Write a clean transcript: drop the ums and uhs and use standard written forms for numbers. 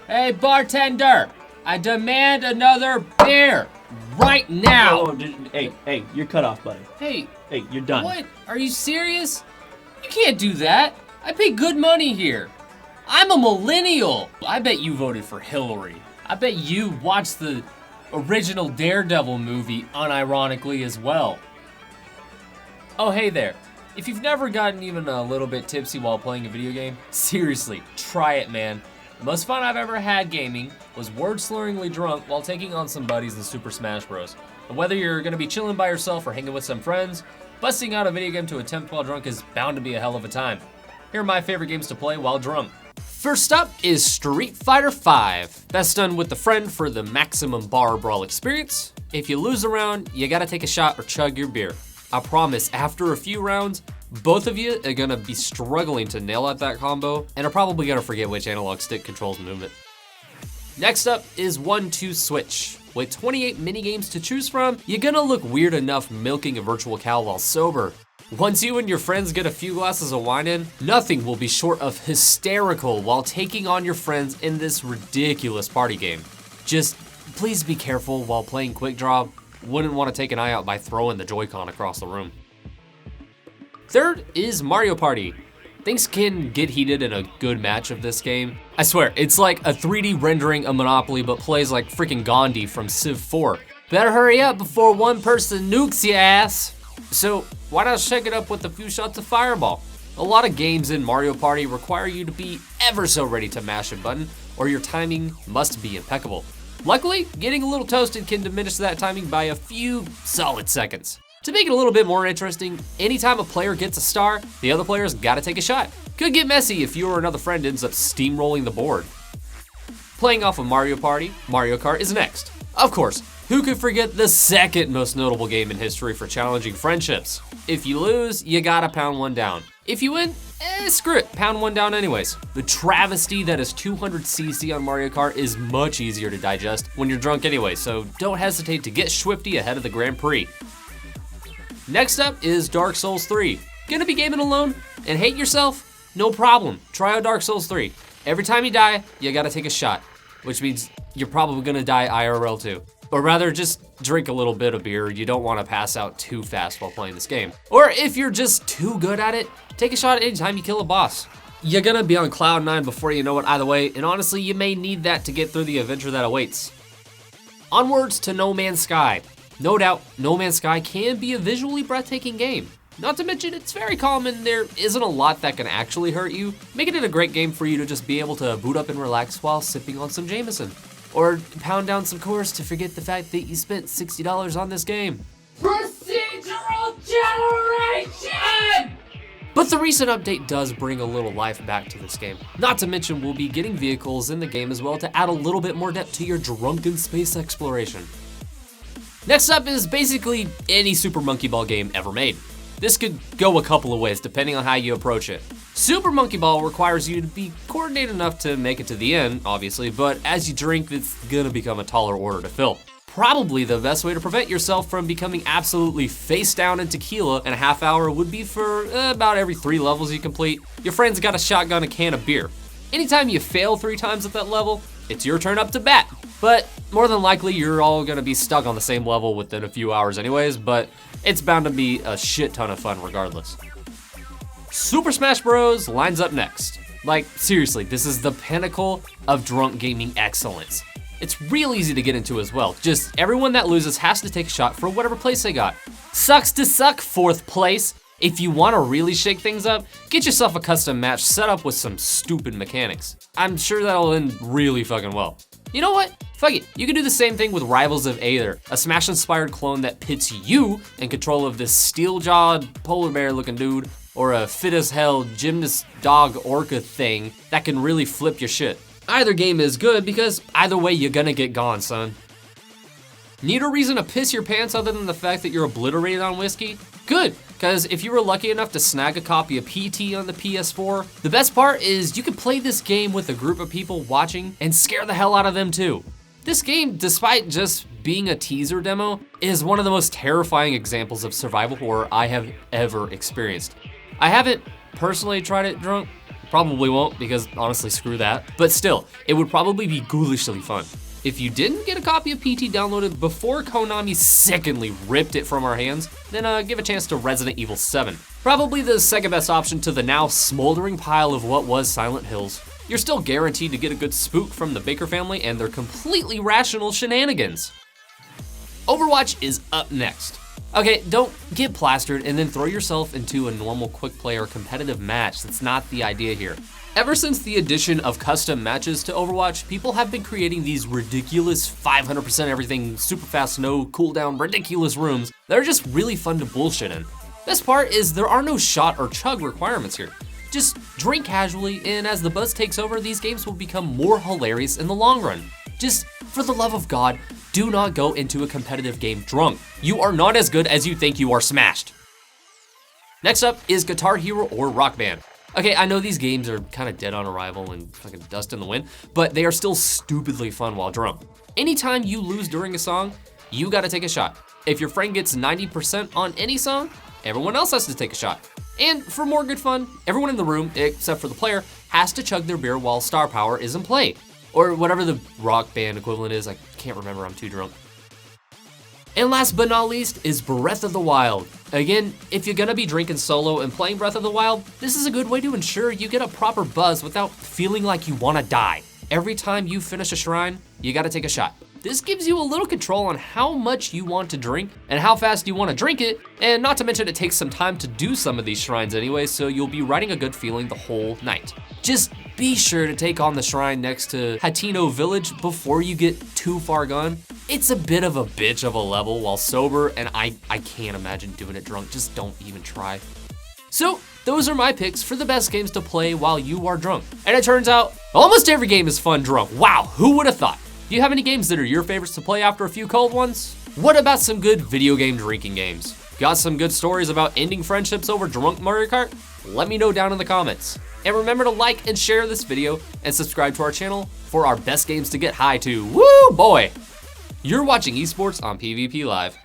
Hey, bartender, I demand another beer right now. Oh, hey, you're cut off, buddy. Hey, you're done. what? Are you serious? You can't do that. I pay good money here. I'm a millennial. I bet you voted for Hillary. I bet you watched the original Daredevil movie unironically as well. Oh, hey there. If you've never gotten even a little bit tipsy while playing a video game, seriously, try it, man. The most fun I've ever had gaming was word-slurringly drunk while taking on some buddies in Super Smash Bros. And whether you're gonna be chilling by yourself or hanging with some friends, busting out a video game to attempt while drunk is bound to be a hell of a time. Here are my favorite games to play while drunk. First up is Street Fighter V. Best done with a friend for the maximum bar brawl experience. If you lose a round, you gotta take a shot or chug your beer. I promise, after a few rounds, both of you are gonna be struggling to nail out that combo and are probably gonna forget which analog stick controls movement. Next up is 1-2 Switch. With 28 minigames to choose from, you're gonna look weird enough milking a virtual cow while sober. Once you and your friends get a few glasses of wine in, nothing will be short of hysterical while taking on your friends in this ridiculous party game. Just please be careful while playing Quick Draw. Wouldn't want to take an eye out by throwing the Joy-Con across the room. Third is Mario Party. Things can get heated in a good match of this game. I swear, it's like a 3D rendering of Monopoly but plays like freaking Gandhi from Civ 4. Better hurry up before one person nukes your ass. So why not shake it up with a few shots of Fireball? A lot of games in Mario Party require you to be ever so ready to mash a button or your timing must be impeccable. Luckily, getting a little toasted can diminish that timing by a few solid seconds. To make it a little bit more interesting, anytime a player gets a star, the other player's gotta take a shot. Could get messy if you or another friend ends up steamrolling the board. Playing off of Mario Party, Mario Kart is next. Of course, who could forget the second most notable game in history for challenging friendships? If you lose, you gotta pound one down. If you win, screw it, pound one down anyways. The travesty that is 200cc on Mario Kart is much easier to digest when you're drunk anyway, so don't hesitate to get swifty ahead of the Grand Prix. Next up is Dark Souls 3. Gonna be gaming alone and hate yourself? No problem, try out Dark Souls 3. Every time you die, you gotta take a shot, which means you're probably gonna die IRL too. Or rather, just drink a little bit of beer. You don't wanna pass out too fast while playing this game. Or if you're just too good at it, take a shot anytime you kill a boss. You're gonna be on cloud 9 before you know it either way, and honestly, you may need that to get through the adventure that awaits. Onwards to No Man's Sky. No doubt, No Man's Sky can be a visually breathtaking game. Not to mention, it's very calm and there isn't a lot that can actually hurt you, making it a great game for you to just be able to boot up and relax while sipping on some Jameson. Or pound down some Coors to forget the fact that you spent $60 on this game. Procedural generation! But the recent update does bring a little life back to this game. Not to mention, we'll be getting vehicles in the game as well to add a little bit more depth to your drunken space exploration. Next up is basically any Super Monkey Ball game ever made. This could go a couple of ways depending on how you approach it. Super Monkey Ball requires you to be coordinated enough to make it to the end, obviously, but as you drink, it's gonna become a taller order to fill. Probably the best way to prevent yourself from becoming absolutely face down in tequila in a half hour would be for about every 3 levels you complete, your friend's got a shotgun a can of beer. Anytime you fail 3 times at that level, it's your turn up to bat. But more than likely, you're all gonna be stuck on the same level within a few hours anyways, but it's bound to be a shit ton of fun regardless. Super Smash Bros. Lines up next. Like, seriously, this is the pinnacle of drunk gaming excellence. It's real easy to get into as well. Just everyone that loses has to take a shot for whatever place they got. Sucks to suck, 4th place. If you wanna really shake things up, get yourself a custom match set up with some stupid mechanics. I'm sure that'll end really fucking well. You know what? Fuck it. You can do the same thing with Rivals of Aether, a Smash-inspired clone that pits you in control of this steel-jawed polar bear-looking dude, or a fit-as-hell gymnast dog orca thing that can really flip your shit. Either game is good because either way you're gonna get gone, son. Need a reason to piss your pants other than the fact that you're obliterated on whiskey? Good, because if you were lucky enough to snag a copy of PT on the PS4, the best part is you can play this game with a group of people watching and scare the hell out of them too. This game, despite just being a teaser demo, is one of the most terrifying examples of survival horror I have ever experienced. I haven't personally tried it drunk, Probably won't, because honestly, screw that. But still, it would probably be ghoulishly fun. If you didn't get a copy of PT downloaded before Konami secondly ripped it from our hands, then give a chance to Resident Evil 7. Probably the second best option to the now smoldering pile of what was Silent Hills. You're still guaranteed to get a good spook from the Baker family and their completely rational shenanigans. Overwatch is up next. Okay, don't get plastered and then throw yourself into a normal quick play or competitive match. That's not the idea here. Ever since the addition of custom matches to Overwatch, people have been creating these ridiculous 500% everything, super fast, no cooldown, ridiculous rooms that are just really fun to bullshit in. Best part is there are no shot or chug requirements here. Just drink casually, and as the buzz takes over, these games will become more hilarious in the long run. Just, for the love of God, do not go into a competitive game drunk. You are not as good as you think you are smashed. Next up is Guitar Hero or Rock Band. Okay, I know these games are kind of dead on arrival and fucking dust in the wind, but they are still stupidly fun while drunk. Anytime you lose during a song, you gotta take a shot. If your friend gets 90% on any song, everyone else has to take a shot. And for more good fun, everyone in the room, except for the player, has to chug their beer while Star Power is in play. Or whatever the Rock Band equivalent is, I can't remember, I'm too drunk. And last but not least is Breath of the Wild. Again, if you're gonna be drinking solo and playing Breath of the Wild, this is a good way to ensure you get a proper buzz without feeling like you wanna die. Every time you finish a shrine, you gotta take a shot. This gives you a little control on how much you want to drink and how fast you wanna drink it, and not to mention it takes some time to do some of these shrines anyway, so you'll be riding a good feeling the whole night. Just be sure to take on the shrine next to Hateno Village before you get too far gone. It's a bit of a bitch of a level while sober, and I can't imagine doing it drunk. Just don't even try. So, those are my picks for the best games to play while you are drunk. And it turns out, almost every game is fun drunk. Wow, who would have thought? Do you have any games that are your favorites to play after a few cold ones? What about some good video game drinking games? Got some good stories about ending friendships over drunk Mario Kart? Let me know down in the comments. And remember to like and share this video and subscribe to our channel for our best games to get high to. Woo boy! You're watching esports on PvP Live.